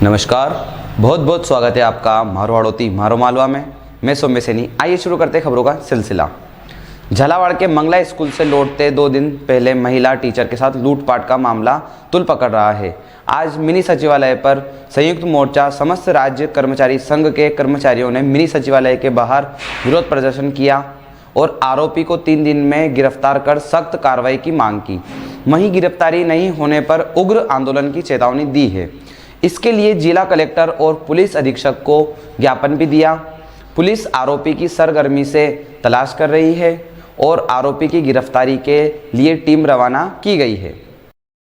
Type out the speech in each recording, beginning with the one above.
नमस्कार, बहुत बहुत स्वागत है आपका मारो हड़ौती मारो मालवा में। मैं सौम्य सैनी। आइए शुरू करते हैं खबरों का सिलसिला। झालावाड़ के मंगला स्कूल से लौटते 2 दिन पहले महिला टीचर के साथ लूटपाट का मामला तुल पकड़ रहा है। आज मिनी सचिवालय पर संयुक्त मोर्चा समस्त राज्य कर्मचारी संघ के कर्मचारियों ने मिनी सचिवालय के बाहर विरोध प्रदर्शन किया और आरोपी को 3 दिन में गिरफ्तार कर सख्त कार्रवाई की मांग की। वहीं गिरफ्तारी नहीं होने पर उग्र आंदोलन की चेतावनी दी है। इसके लिए जिला कलेक्टर और पुलिस अधीक्षक को ज्ञापन भी दिया। पुलिस आरोपी की सरगर्मी से तलाश कर रही है और आरोपी की गिरफ्तारी के लिए टीम रवाना की गई है।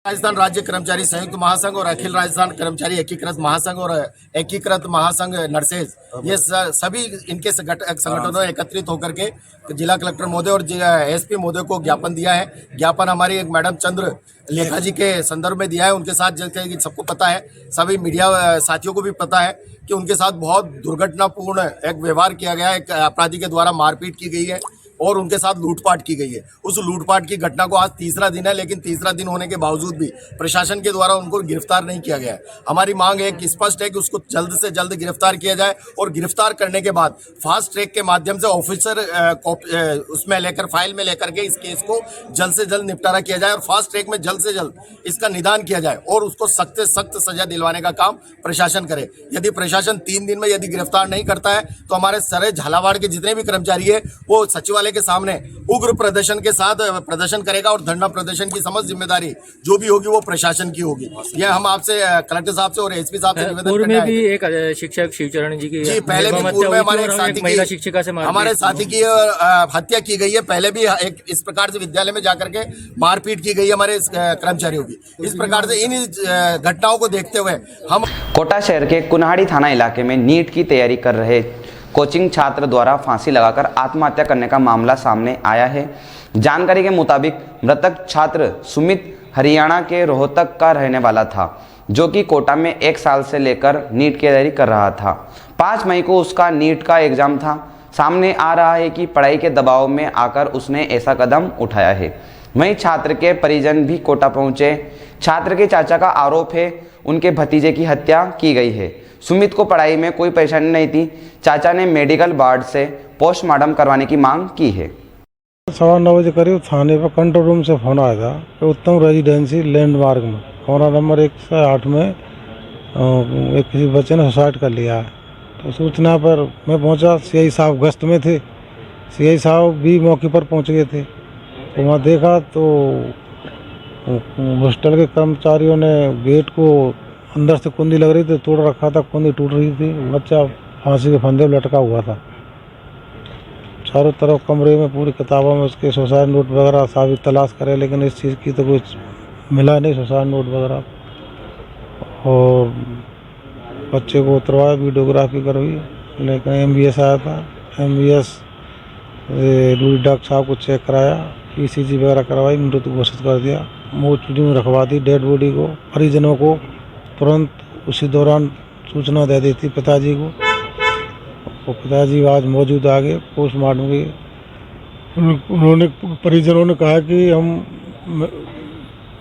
राजस्थान राज्य कर्मचारी संयुक्त महासंघ और अखिल राजस्थान कर्मचारी एकीकृत महासंघ और एकीकृत महासंघ नर्सेज, ये सभी इनके संगठनों ने एकत्रित होकर के जिला कलेक्टर महोदय और एसपी महोदय को ज्ञापन दिया है। ज्ञापन हमारी एक मैडम चंद्र लेखा जी के संदर्भ में दिया है। उनके साथ सबको पता है, सभी मीडिया साथियों को भी पता है कि उनके साथ बहुत दुर्घटनापूर्ण एक व्यवहार किया गया है। एक अपराधी के द्वारा मारपीट की गई है और उनके साथ लूटपाट की गई है। उस लूटपाट की घटना को आज तीसरा दिन है, लेकिन तीसरा दिन होने के बावजूद भी प्रशासन के द्वारा उनको गिरफ्तार नहीं किया गया है। हमारी मांग एक स्पष्ट है कि उसको जल्द से जल्द गिरफ्तार किया जाए और गिरफ्तार करने के बाद फास्ट ट्रैक के माध्यम से ऑफिसर उसमें लेकर फाइल में लेकर के इस केस को जल्द से जल्द निपटारा किया जाए और फास्ट ट्रैक में जल्द से जल्द इसका निदान किया जाए और उसको सख्त से सख्त सजा दिलवाने का काम प्रशासन करे। यदि प्रशासन 3 दिन में यदि गिरफ्तार नहीं करता है तो हमारे सारे झालावाड़ के जितने भी कर्मचारी है वो सचिवालय के सामने उग्र प्रदर्शन के साथ प्रदर्शन करेगा और धरना प्रदर्शन की समस्त जिम्मेदारी जो भी होगी वो प्रशासन की होगी। यह हम आपसे कलेक्टर साहब से और एसपी साहब से निवेदन करने आए। भी एक शिक्षक शिवचरण जी की पहले भी पूर्व में हमारे एक साथी महिला शिक्षिका से हमारे साथी की हत्या की गई है। पहले भी एक इस प्रकार से विद्यालय में जाकर के मारपीट की गई है हमारे कर्मचारियों की। इस प्रकार से इन घटनाओं को देखते हुए हम कोटा शहर के कुन्हाड़ी थाना इलाके में नीट की तैयारी कर रहे कोचिंग छात्र द्वारा फांसी लगाकर आत्महत्या करने का मामला सामने आया है। जानकारी के मुताबिक मृतक छात्र सुमित हरियाणा के रोहतक का रहने वाला था, जो कि कोटा में 1 साल से लेकर नीट की तैयारी कर रहा था। 5 मई को उसका नीट का एग्जाम था। सामने आ रहा है कि पढ़ाई के दबाव में आकर उसने ऐसा कदम उठाया है। वहीं छात्र के परिजन भी कोटा पहुंचे। छात्र के चाचा का आरोप है उनके भतीजे की हत्या की गई है। सुमित को पढ़ाई में कोई परेशानी नहीं थी। चाचा ने मेडिकल बोर्ड से पोस्टमार्टम करवाने की मांग की है। 9:15 बजे करीब थाने पर कंट्रोल रूम से फोन आया था कि उत्तम रेजिडेंसी लैंडमार्क में कोना नंबर 108 में एक किसी बच्चे ने सुसाइड कर लिया है। तो सूचना पर मैं पहुंचा। सीआई साहब गश्त में थे। सीआई साहब भी मौके पर पहुंच गए थे। तो वहाँ देखा तो हॉस्टल के कर्मचारियों ने गेट को अंदर से कुंडी लग रही थी, तोड़ रखा था, कुंडी टूट रही थी। बच्चा फांसी के फंदे में लटका हुआ था। चारों तरफ कमरे में पूरी किताबों में उसके सुसाइड नोट वगैरह साबित तलाश करे, लेकिन इस चीज़ की तो कुछ मिला नहीं, सुसाइड नोट वगैरह। और बच्चे को उतरवाया, वीडियोग्राफी करवाई, लेकिन MBS आया था। MBS डॉक्टर साहब को चेक कराया, ECG वगैरह करवाई, मृत घोषित कर दिया। मोर्चरी में रखवा दी डेड बॉडी को। परिजनों को तुरंत उसी दौरान सूचना दे दी थी पिताजी को। और पिताजी आज मौजूद आ गए पोस्टमार्टम की। उन्होंने परिजनों ने कहा कि हम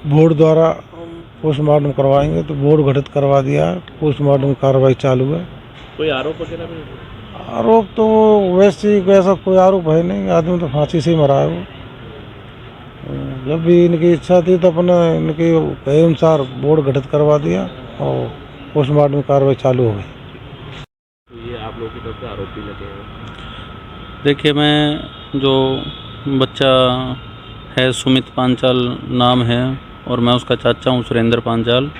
बोर्ड द्वारा पोस्टमार्टम करवाएंगे, तो बोर्ड गठित करवा दिया। पोस्टमार्टम कार्रवाई चालू है। कोई आरोप वगैरह भी? आरोप तो वैसा कोई आरोप है नहीं। आदमी तो फांसी से ही मरा है वो। जब भी इनकी इच्छा थी तो अपने इनके कहे अनुसार बोर्ड गठित करवा दिया और पोस्टमार्टम कार्रवाई चालू हो गई। ये आप लोगों की तरफ से आरोपी लगे हैं? देखिए, मैं जो बच्चा है सुमित पांचाल नाम है और मैं उसका चाचा हूँ सुरेंद्र पांचाल।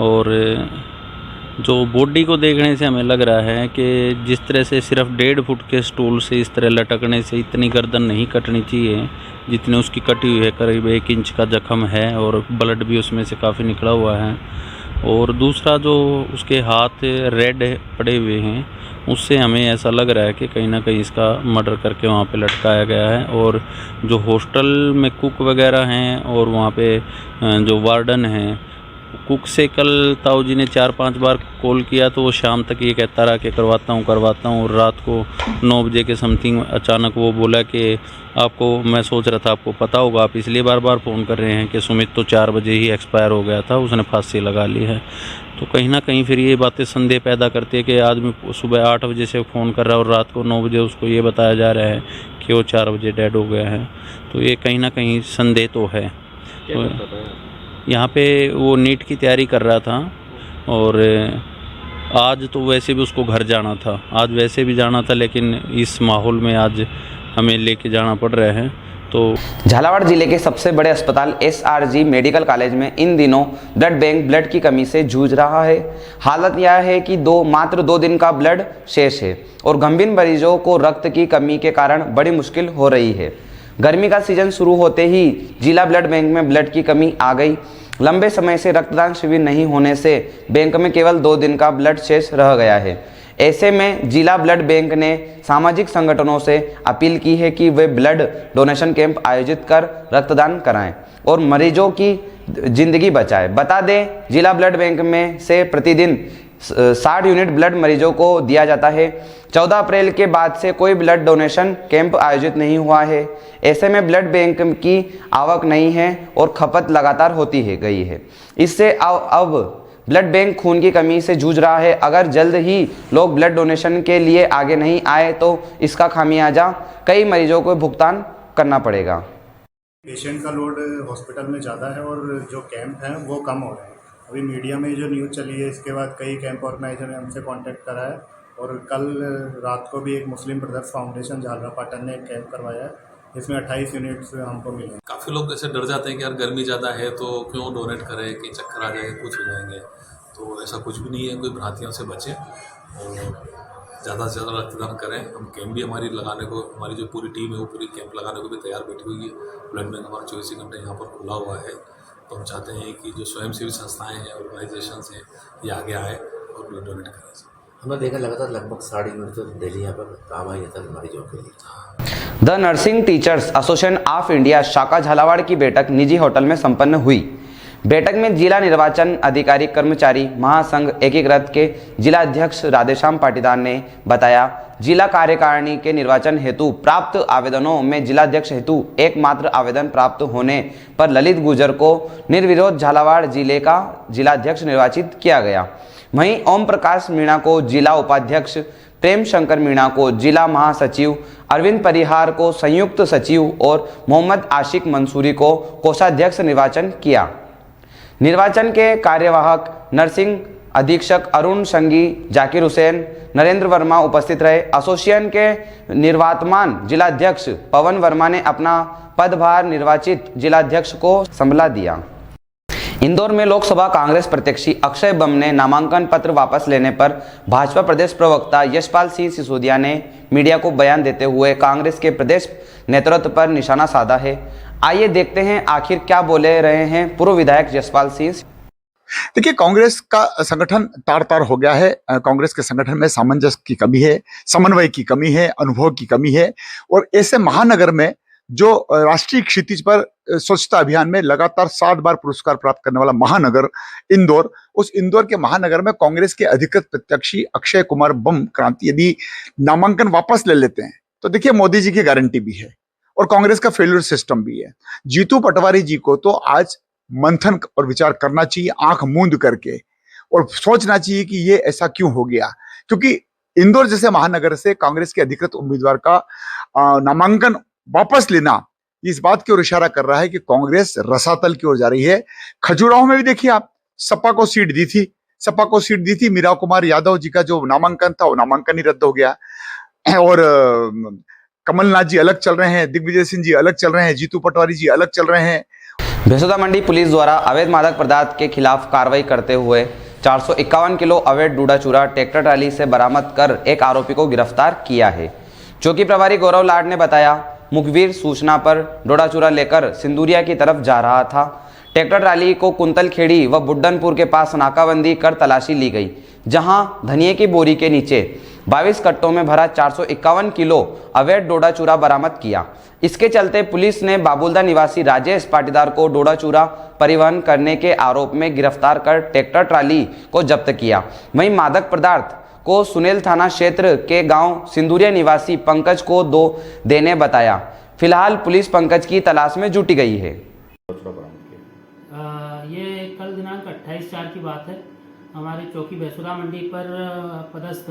और जो बॉडी को देखने से हमें लग रहा है कि जिस तरह से सिर्फ 1.5 फुट के स्टूल से इस तरह लटकने से इतनी गर्दन नहीं कटनी चाहिए जितनी उसकी कटी हुई है। करीब 1 इंच का जख्म है और ब्लड भी उसमें से काफ़ी निकला हुआ है। और दूसरा जो उसके हाथ रेड पड़े हुए हैं, उससे हमें ऐसा लग रहा है कि कहीं ना कहीं इसका मर्डर करके वहाँ पे लटकाया गया है। और जो हॉस्टल में कुक वगैरह हैं और वहाँ पे जो वार्डन हैं कुक से कल ताऊ जी ने 4-5 बार कॉल किया तो वो शाम तक ये कहता रहा कि करवाता हूँ, और रात को 9 बजे के समथिंग अचानक वो बोला कि आपको, मैं सोच रहा था आपको पता होगा, आप इसलिए बार बार फ़ोन कर रहे हैं कि सुमित तो 4 बजे ही एक्सपायर हो गया था, उसने फांसी लगा ली है। तो कहीं ना कहीं फिर ये बातें संदेह पैदा करती है कि आदमी सुबह 8 बजे से फ़ोन कर रहा है और रात को 9 बजे उसको ये बताया जा रहा है कि वो 4 बजे डेड हो गया है। तो ये कहीं ना कहीं संदेह तो है। तो यहाँ पे वो नीट की तैयारी कर रहा था, और आज तो वैसे भी उसको घर जाना था, आज वैसे भी जाना था, लेकिन इस माहौल में आज हमें लेके जाना पड़ रहा है। तो झालावाड़ जिले के सबसे बड़े अस्पताल SRG मेडिकल कॉलेज में इन दिनों ब्लड बैंक ब्लड की कमी से जूझ रहा है। हालत यह है कि मात्र 2 दिन का ब्लड शेष है और गंभीर मरीजों को रक्त की कमी के कारण बड़ी मुश्किल हो रही है। गर्मी का सीजन शुरू होते ही जिला ब्लड बैंक में ब्लड की कमी आ गई। लंबे समय से रक्तदान शिविर नहीं होने से बैंक में केवल 2 दिन का ब्लड शेष रह गया है। ऐसे में जिला ब्लड बैंक ने सामाजिक संगठनों से अपील की है कि वे ब्लड डोनेशन कैंप आयोजित कर रक्तदान कराएं और मरीजों की जिंदगी बचाएं। बता दें, जिला ब्लड बैंक में से प्रतिदिन 60 यूनिट ब्लड मरीजों को दिया जाता है। 14 अप्रैल के बाद से कोई ब्लड डोनेशन कैंप आयोजित नहीं हुआ है। ऐसे में ब्लड बैंक की आवक नहीं है और खपत लगातार होती गई है। इससे अब ब्लड बैंक खून की कमी से जूझ रहा है। अगर जल्द ही लोग ब्लड डोनेशन के लिए आगे नहीं आए तो इसका खामियाजा कई मरीजों को भुगतान करना पड़ेगा। पेशेंट का लोड हॉस्पिटल में ज़्यादा है और जो कैंप हैं वो कम हो रहे हैं। अभी मीडिया में जो न्यूज़ चली है, इसके बाद कई कैंप ऑर्गेनाइजर ने हमसे कांटेक्ट करा है, और कल रात को भी एक मुस्लिम ब्रदर्स फाउंडेशन झालरापाटन ने एक कैंप करवाया है, जिसमें 28 यूनिट्स हमको मिले। काफ़ी लोग ऐसे डर जाते हैं कि यार गर्मी ज़्यादा है तो क्यों डोनेट करें कि चक्कर आ जाएंगे, कुछ हो जाएंगे। तो ऐसा कुछ भी नहीं है, कोई भ्रांतियों से बचें और ज़्यादा से ज़्यादा रक्तदान करें। हम कैंप भी हमारी लगाने को, हमारी जो पूरी टीम है वो पूरी कैंप लगाने को भी तैयार बैठी हुई है। ब्लड बैंक हमारा 24 घंटे यहाँ पर खुला हुआ है। तो हम चाहते हैं कि जो स्वयंसेवी संस्थाएँ हैं, ऑर्गेनाइजेशंस हैं, ये आगे आए और ब्लड डोनेट करें। हमने देखा लगातार लगभग 60 यूनिट तो डेली यहाँ पर काम आ जाता है मरीजों के लिए। The nursing teachers association of India शाखा झालावाड़ की बैठक निजी होटल में संपन्न हुई। बैठक में जिला निर्वाचन अधिकारी कर्मचारी महासंघ एकीकृत के जिला अध्यक्ष राधेश्याम पाटीदार ने बताया, जिला कार्यकारिणी के निर्वाचन हेतु प्राप्त आवेदनों में जिलाध्यक्ष हेतु एकमात्र आवेदन प्राप्त होने पर ललित गुर्जर को निर्विरोध झालावाड़ जिले का जिलाध्यक्ष निर्वाचित किया गया। वहीं ओम प्रकाश मीणा को जिला उपाध्यक्ष, प्रेम शंकर मीणा को जिला महासचिव, अरविंद परिहार को संयुक्त सचिव और मोहम्मद आशिक मंसूरी को कोषाध्यक्ष निर्वाचन किया। निर्वाचन के कार्यवाहक नर्सिंग अधीक्षक अरुण संगी, जाकिर हुसैन, नरेंद्र वर्मा उपस्थित रहे। एसोसिएशन के निर्वातमान जिलाध्यक्ष पवन वर्मा ने अपना पदभार निर्वाचित जिलाध्यक्ष को संभाला दिया। इंदौर में लोकसभा कांग्रेस प्रत्याशी अक्षय बम ने नामांकन पत्र वापस लेने पर भाजपा प्रदेश प्रवक्ता यशपाल सिंह सिसोदिया ने मीडिया को बयान देते हुए कांग्रेस के प्रदेश नेतृत्व पर निशाना साधा है। आइए देखते हैं आखिर क्या बोले रहे हैं पूर्व विधायक यशपाल सिंह। देखिए, कांग्रेस का संगठन तार तार हो गया है। कांग्रेस के संगठन में सामंजस्य की कमी है, समन्वय की कमी है, अनुभव की कमी है। और ऐसे महानगर में जो राष्ट्रीय क्षितिज पर स्वच्छता अभियान में लगातार 7 बार पुरस्कार प्राप्त करने वाला महानगर इंदौर, उस इंदौर के महानगर में कांग्रेस के अधिकृत प्रत्याशी अक्षय कुमार बम क्रांति यदि नामांकन वापस ले लेते हैं तो देखिए, मोदी जी की गारंटी भी है और कांग्रेस का फेल्यूर सिस्टम भी है। जीतू पटवारी जी को तो आज मंथन और विचार करना चाहिए, आंख मूंद करके, और सोचना चाहिए कि ये ऐसा क्यों हो गया। क्योंकि इंदौर जैसे महानगर से कांग्रेस के अधिकृत उम्मीदवार का नामांकन वापस लेना इस बात की ओर इशारा कर रहा है कि कांग्रेस रसातल की ओर जा रही है। खजुराहो में भी देखिए आप, सपा को सीट दी थी, मीरा कुमार यादव जी का जो नामांकन था वो नामांकन ही रद्द हो गया। और कमलनाथ जी अलग चल रहे हैं, दिग्विजय सिंह जी अलग चल रहे हैं, जीतू पटवारी जी अलग चल रहे हैं। भेसोदा मंडी पुलिस द्वारा अवैध मादक पदार्थ के खिलाफ कार्रवाई करते हुए 451 किलो अवैध डूडा चूरा ट्रैक्टर ट्राली से बरामद कर एक आरोपी को गिरफ्तार किया है। चौकी प्रभारी गौरव लाड ने बताया, मुखबिर सूचना पर डोडा चूरा लेकर सिंदूरिया की तरफ जा रहा था। ट्रैक्टर ट्राली को कुंतलखेड़ी व बुड्डनपुर के पास नाकाबंदी कर तलाशी ली गई, जहां धनिये की बोरी के नीचे 22 कट्टों में भरा 451 किलो अवैध डोडा चूरा बरामद किया। इसके चलते पुलिस ने बाबुलदा निवासी राजेश पाटीदार को डोडा चूरा परिवहन करने के आरोप में गिरफ्तार कर ट्रैक्टर ट्राली को जब्त किया। वहीं मादक पदार्थ को सुनेल थाना क्षेत्र के गांव सिंदूरिया निवासी पंकज को देने बताया। फिलहाल पुलिस पंकज की तलाश में जुटी गई है। ये कल दिनांक 28/4 की बात है। हमारी चौकी भैंसुरा मंडी पर पदस्थ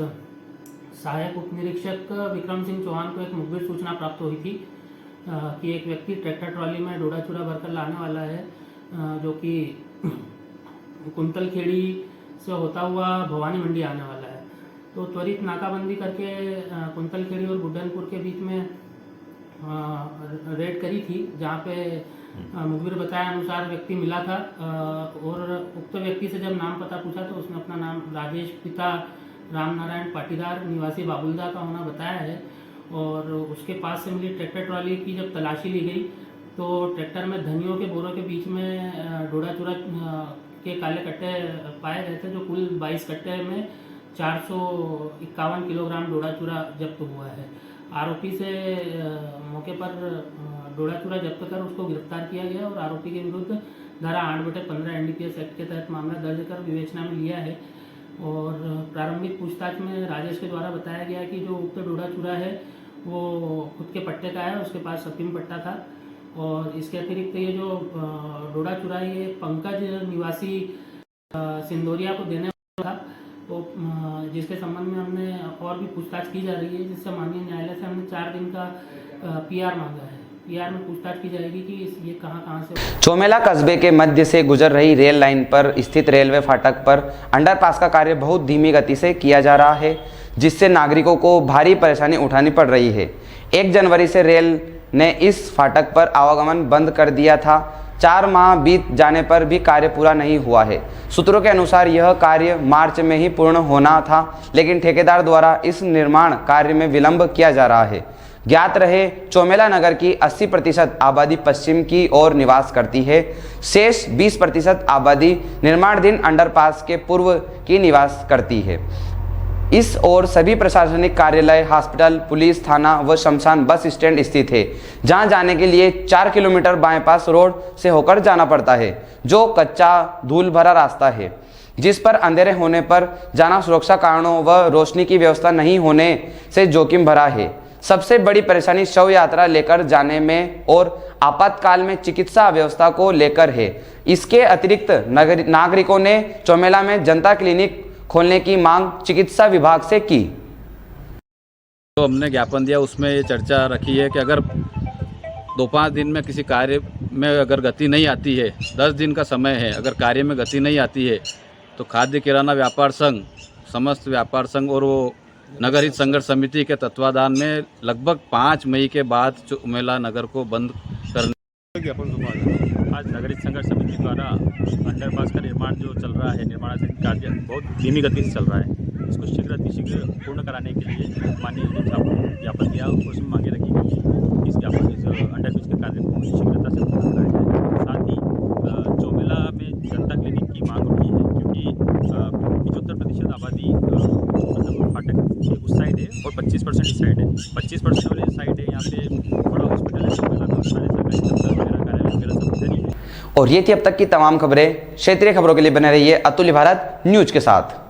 सहायक उप निरीक्षक विक्रम सिंह चौहान को एक मुखबिर सूचना प्राप्त हुई थी कि एक व्यक्ति ट्रैक्टर ट्रॉली में डोडा चूरा भरकर लाने वाला है, जो कि कुंतल खेड़ी से होता हुआ भवानी मंडी आने वाला है। तो त्वरित नाकाबंदी करके कुंतल खेड़ी और गुड्डनपुर के बीच में रेड करी थी, जहाँ पे मुखबिर बताया अनुसार व्यक्ति मिला था और उक्त व्यक्ति से जब नाम पता पूछा तो उसने अपना नाम राजेश पिता राम नारायण पाटीदार निवासी बाबुलदा का होना बताया है। और उसके पास से मिली ट्रैक्टर ट्रॉली की जब तलाशी ली गई तो ट्रैक्टर में धनियों के बोरों के बीच में डोडा चूरा के काले कट्टे पाए गए थे, जो कुल 22 कट्टे में 451 किलोग्राम डोडा चूरा जब्त हुआ है। आरोपी से मौके पर डोडा चूरा जब्त कर उसको गिरफ्तार किया गया और आरोपी के विरुद्ध धारा 8/15 NDPS एक्ट के तहत मामला दर्ज कर विवेचना में लिया है। और प्रारंभिक पूछताछ में राजेश के द्वारा बताया गया कि जो उक्त डोडा चूरा है वो खुद के पट्टे का है, उसके पास अफीम पट्टा था। और इसके अतिरिक्त ये जो डोडा चूरा ये पंकज निवासी सिंदूरिया को देने वाला था, तो जिसके संबंध में हमने और भी पूछताछ की जा रही है, जिससे माननीय न्यायालय से हमने 4 दिन का PR मांगा है। PR में पूछताछ की जाएगी कि ये कहाँ से। चोमेला कस्बे के मध्य से गुजर रही रेल लाइन पर स्थित रेलवे फाटक पर अंडरपास का कार्य बहुत धीमी गति से किया जा रहा है, जिससे नागरिकों को भारी परेशानी उठानी पड़ रही है। 1 जनवरी से रेल ने इस फाटक पर आवागमन बंद कर दिया था। 4 माह बीत जाने पर भी कार्य पूरा नहीं हुआ है। सूत्रों के अनुसार यह कार्य मार्च में ही पूर्ण होना था, लेकिन ठेकेदार द्वारा इस निर्माण कार्य में विलंब किया जा रहा है। ज्ञात रहे, चोमेला नगर की 80% आबादी पश्चिम की ओर निवास करती है। शेष 20% आबादी निर्माणाधीन अंडरपास के पूर्व की निवास करती है। इस ओर सभी प्रशासनिक कार्यालय, हॉस्पिटल, पुलिस थाना व शमशान बस स्टैंड स्थित है, जहां जाने के लिए 4 किलोमीटर बाईपास रोड से होकर जाना पड़ता है, जो कच्चा धूल भरा रास्ता है, जिस पर अंधेरे होने पर जाना सुरक्षा कारणों व रोशनी की व्यवस्था नहीं होने से जोखिम भरा है। सबसे बड़ी परेशानी शव यात्रा लेकर जाने में और आपातकाल में चिकित्सा व्यवस्था को लेकर है। इसके अतिरिक्त नागरिकों ने चोमेला में जनता क्लिनिक खोलने की मांग चिकित्सा विभाग से की। तो हमने ज्ञापन दिया, उसमें ये चर्चा रखी है कि अगर 2-5 दिन में किसी कार्य में अगर गति नहीं आती है, 10 दिन का समय है, अगर कार्य में गति नहीं आती है तो खाद्य किराना व्यापार संघ, समस्त व्यापार संघ और वो नगर हित संघर्ष समिति के तत्वाधान में लगभग 5 मई के बाद चोमेला नगर को बंद करने। आज नगर हित संघर्ष समिति द्वारा अंडरपास का निर्माण जो चल रहा है, निर्माणाधीन कार्य बहुत धीमी गति से चल रहा है। इसको शीघ्र अतिशीघ्र पूर्ण कराने के लिए माननीय डी साहब को ज्ञापन दिया, उसमें मांगे रखी गई है। इस अंडरब्रिज के कार्य को शीघ्रता से पूर्ण कराया जाए। साथ ही चोमेला में जनता क्लिनिक की मांग उठी है, क्योंकि 75% आबादी मतलब फाटक उस साइड है और 25% इस साइड है। 25% वाले साइड है, यहाँ पे बड़ा हॉस्पिटल है चोमेला का, सारे सरकारी दफ्तर वगैरह कार्यालय वगैरह सब उधर ही है। और ये थी अब तक की तमाम खबरें। क्षेत्रीय खबरों के लिए बने रहिए अतुल्य भारत न्यूज के साथ।